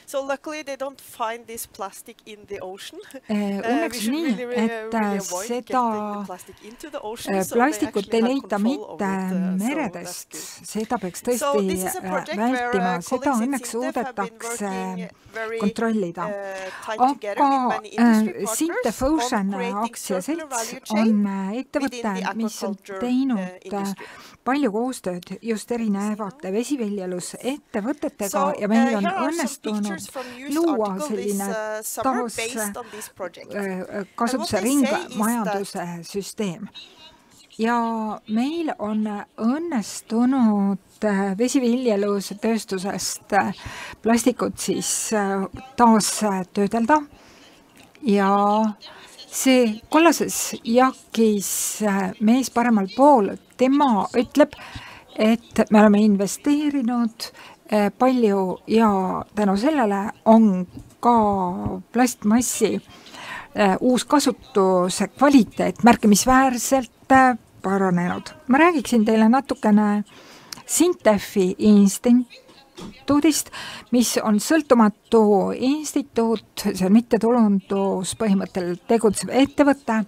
So luckily they don't find this plastic in the ocean. Õnneks nii, et seda plastikut ei leita mitte meredest, seda peaks tõesti vältima, seda õnneks suudetakse kontrollida. Aga Sintef Ocean aktsiaselts on ettevõte, mis on teinud palju koostööd just erinevate vesiviljelusettevõtetega ja meil on õnnestunud luua selline taas kasutuse ringmajanduse süsteem. Ja meil on õnnestunud vesiviljelustööstusest plastikut siis taas töödelda ja see kollases jakis mees paremal pool, tema ütleb, et me oleme investeerinud palju ja tänu sellele on ka plastmassi uus kasutuse kvaliteet märkimisväärselt paranenud. Ma räägiksin teile natukene Sintefi instituudist, mis on sõltumatu instituut, see on mittetulunduspõhimõttel tegutsev ettevõte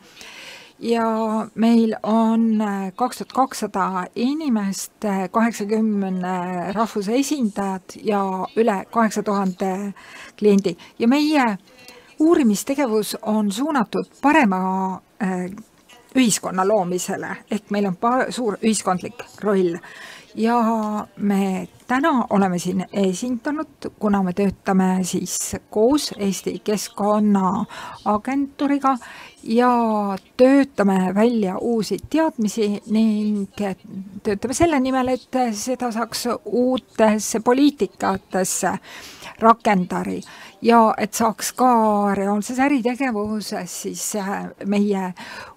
ja meil on 2200 inimest, 80 rahvuse esindajad ja üle 8000 kliendi. Ja meie uurimistegevus on suunatud parema ühiskonna loomisele, ehk meil on suur ühiskondlik roll. Ja me täna oleme siin esindanud, kuna me töötame siis koos Eesti Keskkonnaagentuuriga ja töötame välja uusi teadmisi ning töötame selle nimel, et seda saaks uutesse poliitikatesse rakendada ja et saaks ka reaalses äritegevuses siis meie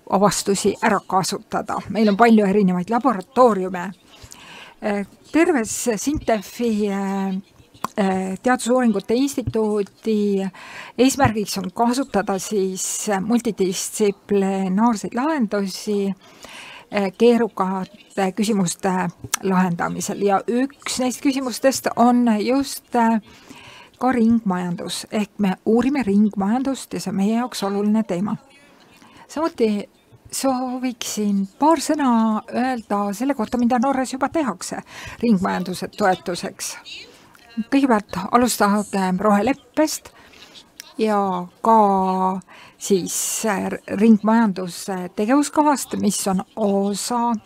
avastusi ära kasutada. Meil on palju erinevaid laboratooriume. Terves Sintefi teadusuuringute instituudi eesmärgiks on kasutada siis multidistsiplinaarseid lahendusi keerukate küsimuste lahendamisel ja üks neist küsimustest on just ka ringmajandus, ehk me uurime ringmajandust ja see on meie jaoks oluline teema. Samuti sooviksin paar sõna öelda selle kohta, mida Norras juba tehakse ringmajanduse toetuseks. Kõigepealt alustagem roheleppest ja ka siis ringmajanduse tegevuskavast, mis on osa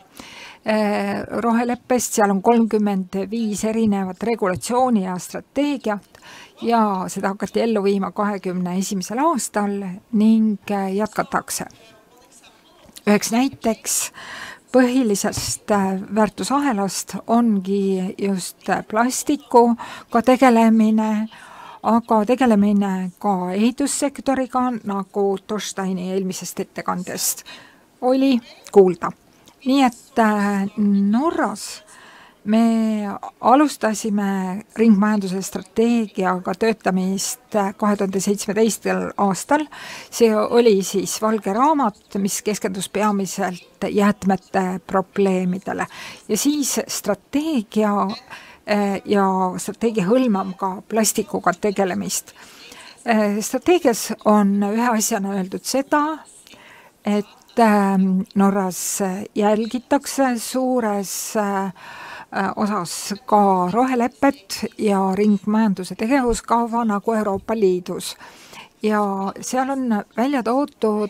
roheleppest, seal on 35 erinevat regulatsiooni ja strateegiat ja seda hakati ellu viima 2021. aastal ning jätkatakse. Üheks näiteks põhilisest väärtusahelast ongi just plastikuga tegelemine, aga tegelemine ka ehitussektoriga, nagu Torsteini eelmisest ettekandest oli kuulda. Nii et Norras me alustasime ringmajanduse strateegiaga töötamist 2017. aastal. See oli siis valge raamat, mis keskendus peamiselt jäätmete probleemidele. Ja siis strateegia hõlmab ka plastikuga tegelemist. Strateegias on ühe asjana öeldud seda, et Norras jälgitakse suures osas ka rohelepet ja ringmajanduse tegevuskava nagu Euroopa Liidus. Ja seal on välja toodud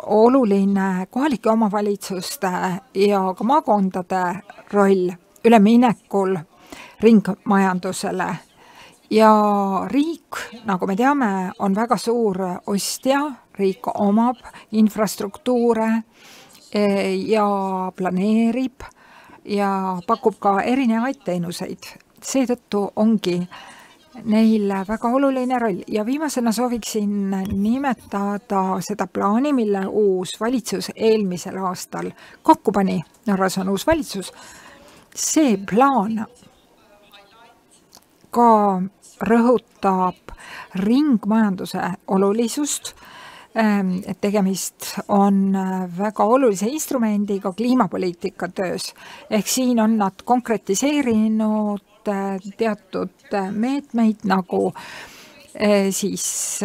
oluline kohalike omavalitsuste ja ka maakondade roll üleminekul ringmajandusele. Ja riik, nagu me teame, on väga suur ostja, riik omab infrastruktuure ja planeerib ja pakub ka erinevaid teenuseid. Seetõttu ongi neil väga oluline roll. Ja viimasena sooviksin nimetada seda plaani, mille uus valitsus eelmisel aastal kokku pani. Norras on uus valitsus. See plaan ka rõhutab ringmajanduse olulisust et tegemist on väga olulise instrumendiga kliimapoliitika töös. Ehk siin on nad konkretiseerinud teatud meetmeid nagu siis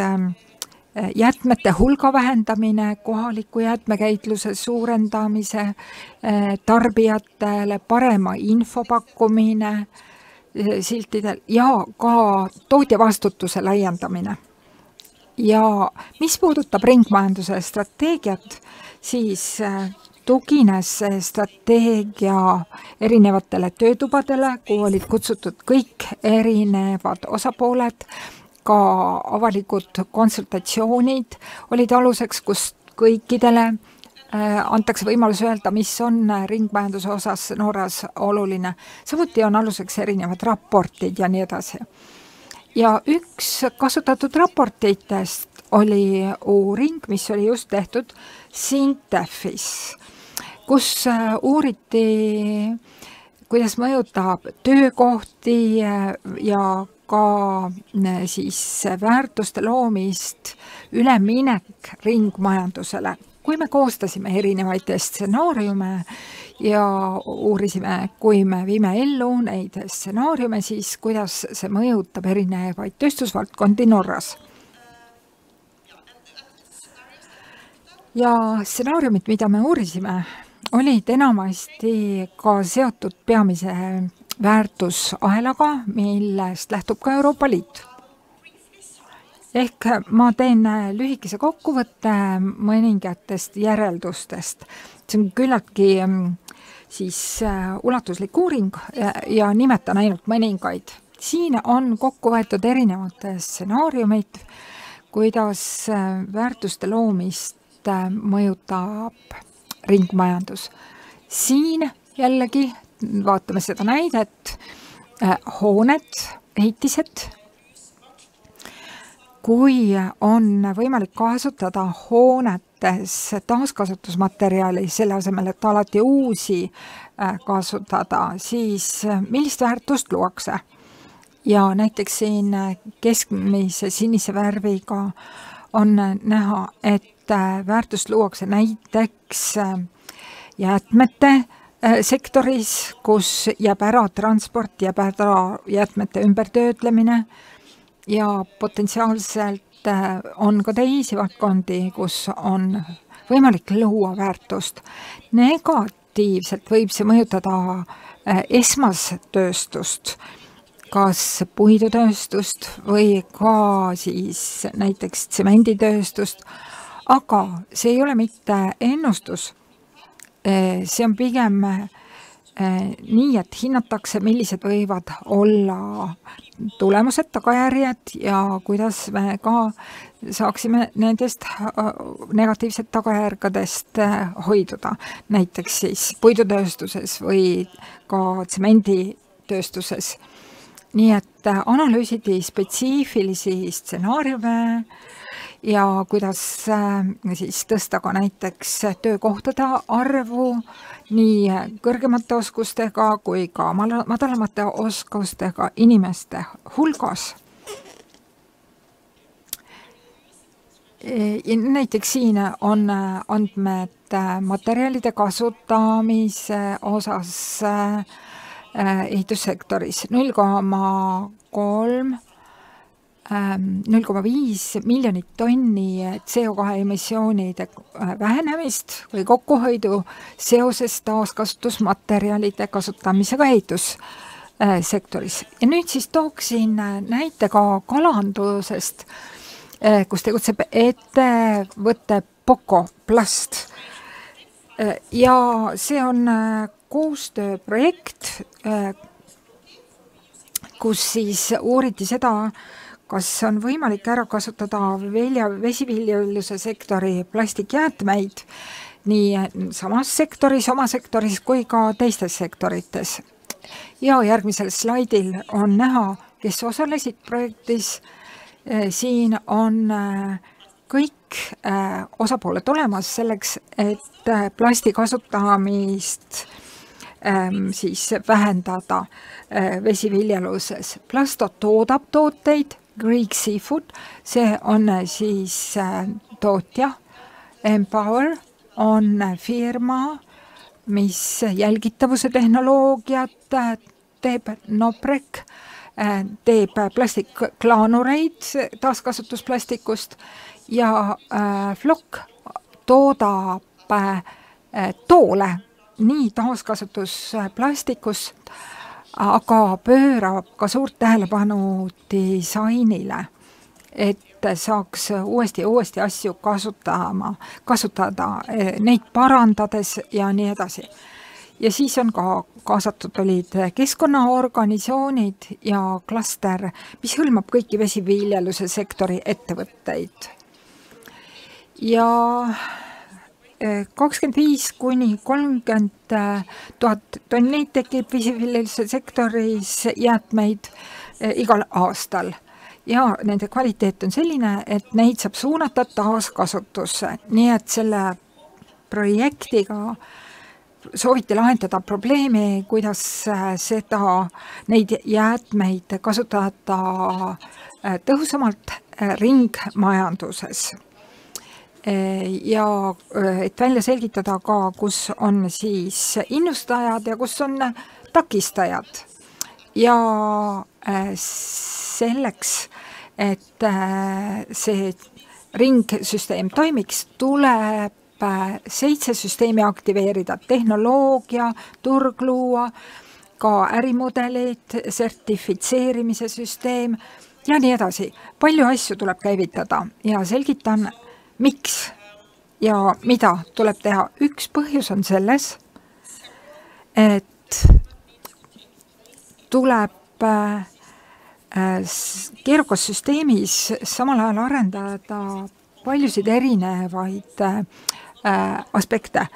jäätmete hulga vähendamine, kohaliku jäätmekäitluse suurendamise, tarbijatele parema info pakkumine siltidel ja ka tootja vastutuse laiendamine. Ja mis puudutab ringmajanduse strateegiat, siis tugines see strateegia erinevatele töötubadele, kuhu olid kutsutud kõik erinevad osapooled, ka avalikud konsultatsioonid olid aluseks, kus kõikidele antakse võimalus öelda, mis on ringmajanduse osas Norras oluline. Samuti on aluseks erinevad raportid ja nii edasi. Ja üks kasutatud raportitest oli uuring, mis oli just tehtud Sintefis, kus uuriti, kuidas mõjutab töökohti ja ka siis väärtuste loomist üleminek ringmajandusele. Kui me koostasime erinevaid stsenaariume ja uurisime, kui me viime ellu neid stsenaariume, siis kuidas see mõjutab erinevaid tööstusvaldkondi Norras. Ja stsenaariumid, mida me uurisime, olid enamasti ka seotud peamise väärtusahelaga, millest lähtub ka Euroopa Liit. Ehk ma teen lühikese kokkuvõtte mõningatest järeldustest. See on küllaltki siis ulatuslik uuring ja nimetan ainult mõningaid. Siin on kokku võetud erinevad stsenaariumid, kuidas väärtuste loomist mõjutab ringmajandus. Siin jällegi vaatame seda näidet, hooned, ehitised. Kui on võimalik kasutada hoonetes taaskasutusmaterjali selle asemel, et alati uusi kasutada, siis millist väärtust luuakse? Ja näiteks siin keskmise sinise värviga on näha, et väärtust luuakse näiteks jäätmete sektoris, kus jääb ära transport, jääb ära jäätmete ümbertöötlemine ja potentsiaalselt on ka teisi valdkondi, kus on võimalik luua väärtust. Negatiivselt võib see mõjutada esmastööstust, kas puidutööstust või ka siis näiteks tsemenditööstust, aga see ei ole mitte ennustus. See on pigem nii, et hinnatakse, millised võivad olla tulemused, tagajärjed ja kuidas me ka saaksime nendest negatiivset tagajärgedest hoiduda. Näiteks siis puidutööstuses või ka tsemenditööstuses. Nii et analüüsiti spetsiifilisi stsenaariume ja kuidas siis tõsta ka näiteks töökohtade arvu nii kõrgemate oskustega kui ka madalamate oskustega inimeste hulgas. Näiteks siin on andmed materjalide kasutamise osas ehitussektoris 0,5 miljonit tonni CO2 emissioonide vähenemist või kokkuhoidu seoses taaskasutusmaterjalide kasutamisega ehitussektoris. Ja nüüd siis tooksin näite ka kalandusest, kus tegutseb ettevõte Poco Plast. Ja see on koostööprojekt, kus siis uuriti seda, kas on võimalik ära kasutada vesiviljeluse sektori plastikjäätmeid nii samas sektoris, oma sektoris kui ka teistes sektorites. Ja järgmisel slaidil on näha, kes osalesid projektis. Siin on kõik osapooled olemas selleks, et plasti kasutamist siis vähendada vesiviljeluses. Plasto toodab tooteid, Greek Seafood, see on siis tootja. Empower on firma, mis jälgitavuse tehnoloogiat teeb. Noprec teeb plastikklaanureid taaskasutusplastikust ja Flock toodab toole nii taaskasutusplastikust, aga pöörab ka suurt tähelepanu disainile, et saaks uuesti asju kasutada, neid parandades ja nii edasi. Ja siis on ka kaasatud olid keskkonnaorganisatsioonid ja klaster, mis hõlmab kõiki vesiviljeluse sektori ettevõtteid. Ja 25 kuni 30 000 tonni tekib vesiviljeluse sektoris jäätmeid igal aastal. Ja nende kvaliteet on selline, et neid saab suunata taaskasutusse. Nii et selle projektiga sooviti lahendada probleemi, kuidas neid jäätmeid kasutada tõhusamalt ringmajanduses. Ja et välja selgitada ka, kus on siis innustajad ja kus on takistajad. Ja selleks, et see ringsüsteem toimiks, tuleb 7 süsteemi aktiveerida, tehnoloogia, turg luua, ka ärimudelid, sertifitseerimise süsteem ja nii edasi. Palju asju tuleb käivitada ja selgitan, miks ja mida tuleb teha. Üks põhjus on selles, et tuleb keerukas süsteemis samal ajal arendada paljusid erinevaid aspekte,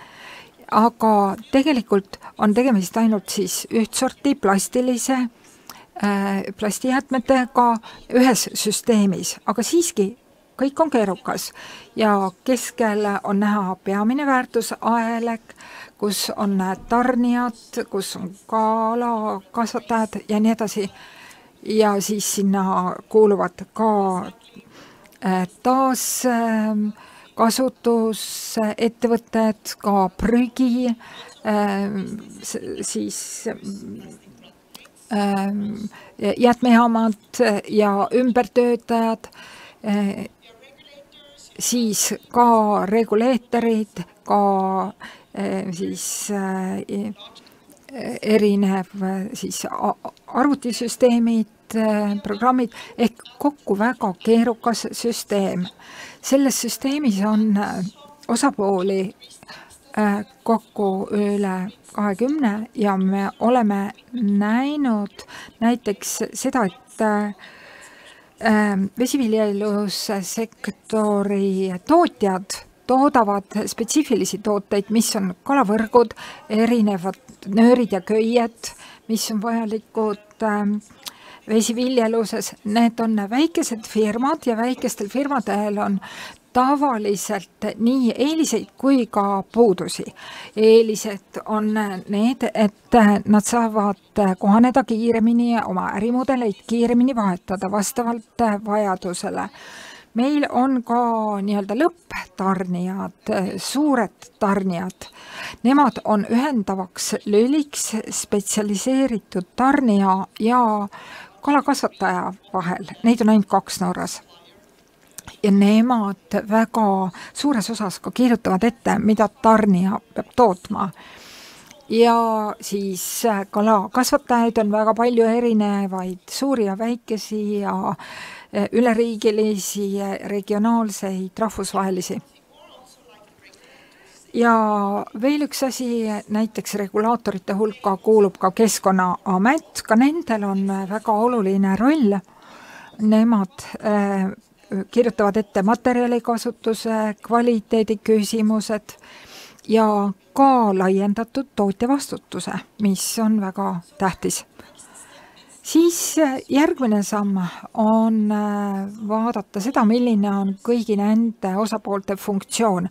aga tegelikult on tegemist ainult siis üht sorti plastijäätmetega ühes süsteemis, aga siiski kõik on keerukas ja keskel on näha peamine väärtusahelek, kus on tarnijad, kus on kalakasvatajad ja nii edasi. Ja siis sinna kuuluvad ka taaskasutusettevõtted, ka prügi, siis jäätmejaamad ja ümbertöötajad, siis ka reguleetorid, ka siis erinev siis arvutisüsteemid, programmid, ehk kokku väga keerukas süsteem. Selles süsteemis on osapooli kokku üle 20 ja me oleme näinud näiteks seda, et vesiviljelussektori tootjad toodavad spetsiifilisi tooteid, mis on kalavõrgud, erinevad nöörid ja köied, mis on vajalikud vesiviljeluses. Need on väikesed firmad ja väikestel firmadel on tavaliselt nii eeliseid kui ka puudusi. Eelised on need, et nad saavad kohaneda kiiremini, oma ärimudeleid kiiremini vahetada vastavalt vajadusele. Meil on ka nii-öelda lõpptarnijad, suured tarnijad. Nemad on ühendavaks lüliks spetsialiseeritud tarnija ja kalakasvataja vahel. Neid on ainult 2 Norras. Ja nemad väga suures osas ka kirjutavad ette, mida tarnija peab tootma. Ja siis kalakasvatajaid on väga palju erinevaid, suuri ja väikesi ja üleriigilisi, regionaalseid, rahvusvahelisi. Ja veel üks asi, näiteks regulaatorite hulka kuulub ka Keskkonnaamet, ka nendel on väga oluline roll. Nemad kirjutavad ette materjalikasutuse, kvaliteedi küsimused ja ka laiendatud tootja vastutuse, mis on väga tähtis. Siis järgmine samm on vaadata seda, milline on kõigi nende osapoolte funktsioon.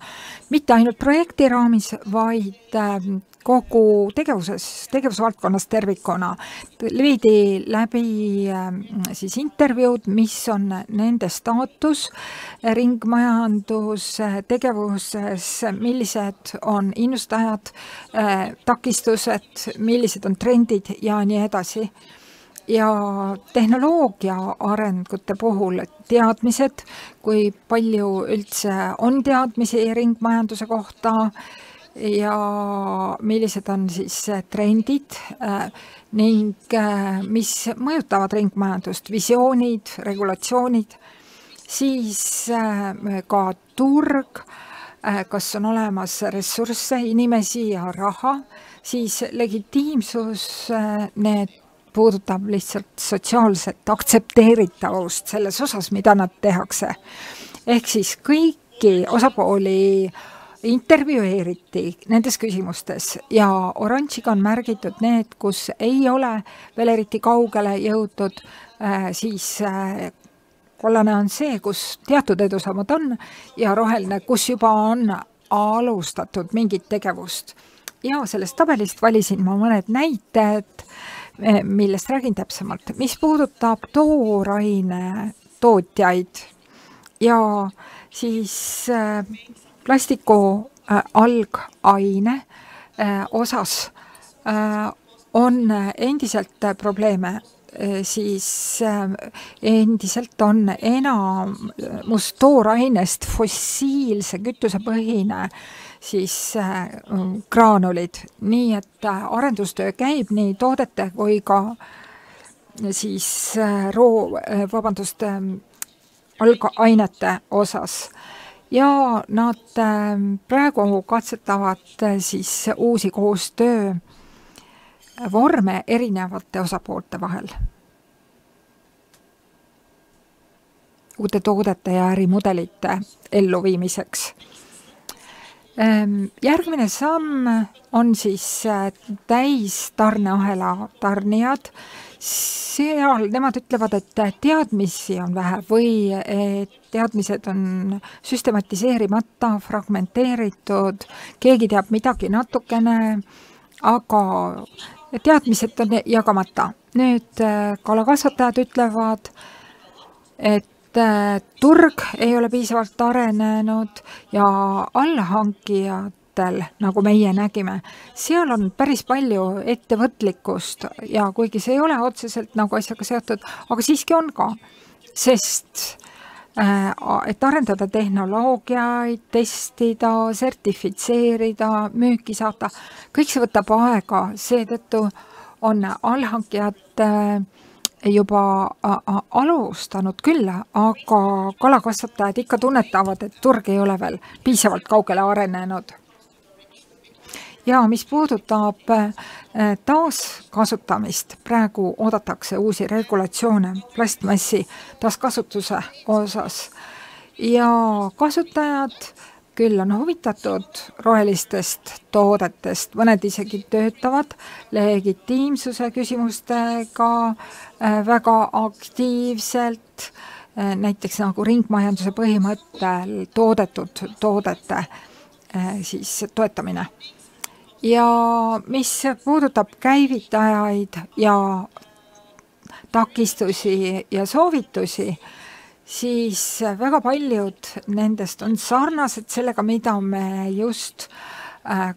Mitte ainult projekti raamis, vaid kogu tegevusvaldkonnas tervikuna. Viidi läbi siis intervjuud, mis on nende staatus ringmajandustegevuses, millised on innustajad, takistused, millised on trendid ja nii edasi. Ja tehnoloogia arengute puhul teadmised, kui palju üldse on teadmisi ringmajanduse kohta, ja millised on siis trendid ning mis mõjutavad ringmajandust, visioonid, regulatsioonid, siis ka turg, kas on olemas ressursse, inimesi ja raha, siis legitiimsus, need puudutab lihtsalt sotsiaalset aktsepteeritavust selles osas, mida nad tehakse. Ehk siis kõiki osapooli intervjueeriti nendes küsimustes ja oranžiga on märgitud need, kus ei ole veel eriti kaugele jõutud, siis kollane on see, kus teatud edusammud on ja roheline, kus juba on alustatud mingit tegevust. Ja sellest tabelist valisin ma mõned näited, millest räägin täpsemalt. Mis puudutab tooraine tootjaid ja siis plastiku algaine osas on endiselt probleeme, siis endiselt on enamus toorainest fossiilse kütusepõhine siis graanulid, nii et arendustöö käib nii toodete kui ka siis algainete osas. Ja nad praegu katsetavad siis uusi koostöö vorme erinevate osapoolte vahel. Uute toodete ja ärimudelite elluviimiseks. Järgmine samm on siis täistarneahela tarnijad. Seal nemad ütlevad, et teadmisi on vähe või et teadmised on süstematiseerimata, fragmenteeritud, keegi teab midagi natukene, aga teadmised on jagamata. Nüüd kalakasvatajad ütlevad, et turg ei ole piisavalt arenenud ja allhankijad, nagu meie nägime, seal on päris palju ettevõtlikkust ja kuigi see ei ole otseselt nagu asjaga seotud, aga siiski on ka, sest et arendada tehnoloogiaid, testida, sertifitseerida, müüki saata, kõik see võtab aega, seetõttu on allhankijad juba alustanud küll, aga kalakasvatajad ikka tunnetavad, et turg ei ole veel piisavalt kaugele arenenud. Ja mis puudutab taaskasutamist, praegu oodatakse uusi regulatsioone plastmassi taaskasutuse osas ja kasutajad küll on huvitatud rohelistest toodetest, mõned isegi töötavad legitiimsuse küsimustega väga aktiivselt, näiteks nagu ringmajanduse põhimõttel toodetud toodete siis toetamine. Ja mis puudutab käivitajaid ja takistusi ja soovitusi, siis väga paljud nendest on sarnased sellega, mida me just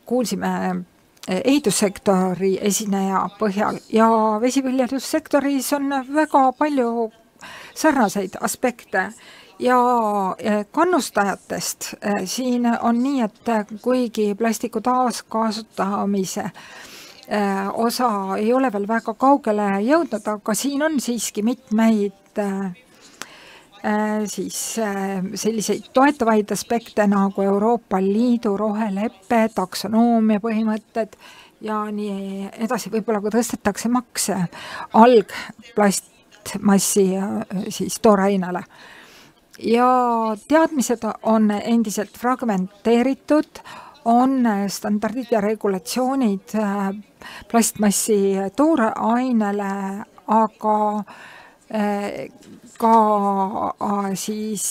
kuulsime ehitussektori esineja põhjal ja vesiviljelussektoris on väga palju sarnaseid aspekte. Ja kannustajatest siin on nii, et kuigi plastiku taaskasutamise osa ei ole veel väga kaugele jõudnud, aga siin on siiski mitmeid siis selliseid toetavaid aspekte nagu Euroopa Liidu roheleppe, taksonoomia põhimõtted ja nii edasi, võib-olla kui tõstetakse makse algplastmassi siis toorainele. Ja teadmised on endiselt fragmenteeritud, on standardid ja regulatsioonid plastmassi toorainele, aga ka siis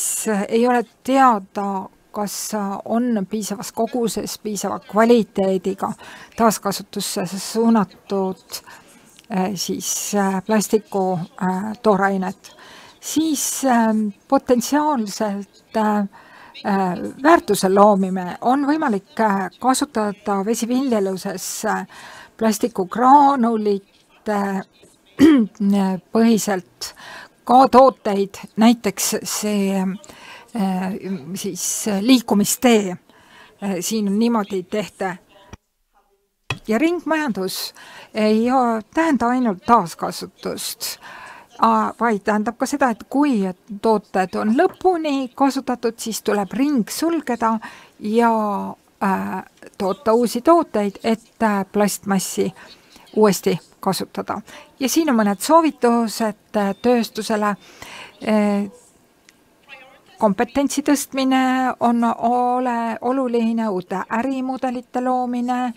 ei ole teada, kas on piisavas koguses, piisava kvaliteediga taaskasutusse suunatud plastiku toorainet, siis potentsiaalselt väärtuse loomine on võimalik kasutada vesiviljeluses plastikugraanulite põhiselt ka tooteid, näiteks see siis liikumistee, siin on niimoodi tehte. Ja ringmajandus ei tähenda ainult taaskasutust, vaid tähendab ka seda, et kui tooted on lõpuni kasutatud, siis tuleb ring sulgeda ja toota uusi tooteid, et plastmassi uuesti kasutada. Ja siin on mõned soovitused tööstusele. Kompetentsi tõstmine on oluline, uute ärimudelite loomine,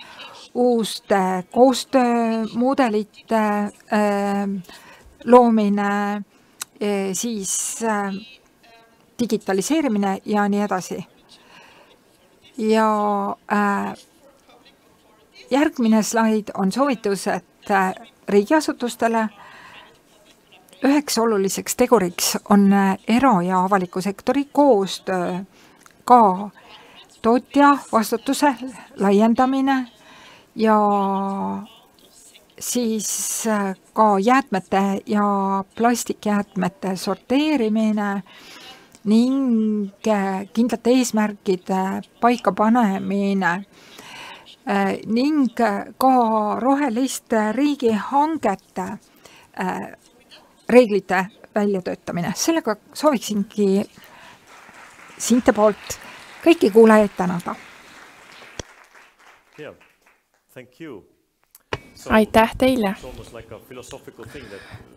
uuste koostöömudelite loomine, siis digitaliseerimine ja nii edasi. Ja järgmine slaid on soovitused riigiasutustele. Üheks oluliseks teguriks on era- ja avaliku sektori koostöö, ka tootja vastutuse laiendamine ja siis ka jäätmete ja plastikjäätmete sorteerimine ning kindlate eesmärkide paikapanemine ning ka roheliste riigihangete reeglite väljatöötamine. Sellega sooviksingi Sinte poolt kõiki kuulajaid tänada. Aitäh teile!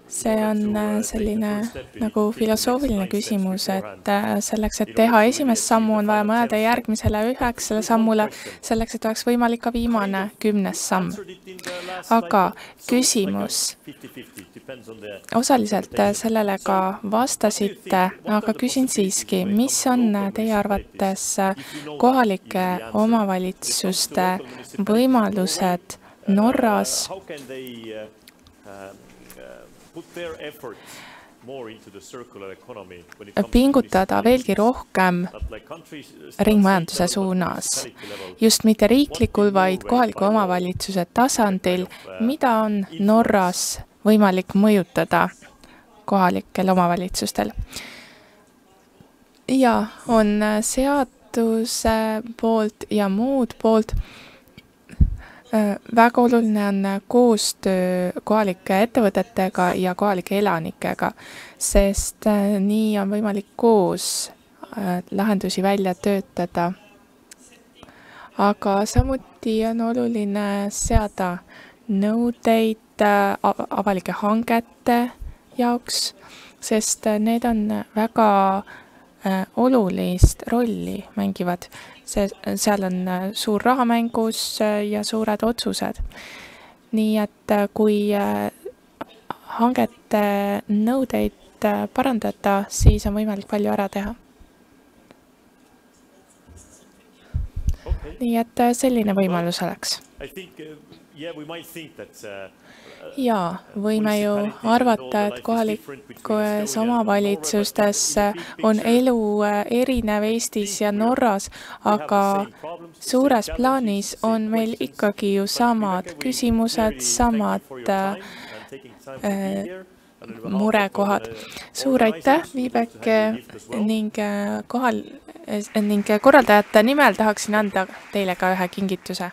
See on selline nagu filosoofiline küsimus, et selleks, et teha esimest sammu, on vaja mõelda järgmisele 9 sammule, selleks, et oleks võimalik ka viimane 10. samm. Aga küsimus, osaliselt sellele ka vastasite, aga küsin siiski, mis on teie arvates kohalike omavalitsuste võimalused Norras pingutada veelgi rohkem ringmajanduse suunas, just mitte riiklikul, vaid kohaliku omavalitsuse tasandil, mida on Norras võimalik mõjutada kohalikel omavalitsustel. Ja on seaduse poolt ja muud poolt. Väga oluline on koostöö kohalike ettevõtetega ja kohalike elanikega, sest nii on võimalik koos lahendusi välja töötada. Aga samuti on oluline seada nõudeid avalike hangete jaoks, sest need on väga olulist rolli mängivad. Seal on suur raha mängus ja suured otsused. Nii et kui hangete nõudeid parandada, siis on võimalik palju ära teha. Nii et selline võimalus oleks. Ja võime ju arvata, et kohalikes omavalitsustes on elu erinev Eestis ja Norras, aga suures plaanis on meil ikkagi ju samad küsimused, samad murekohad. Suur aitäh, Viibeke, ning korraldajate nimel tahaksin anda teile ka ühe kingituse.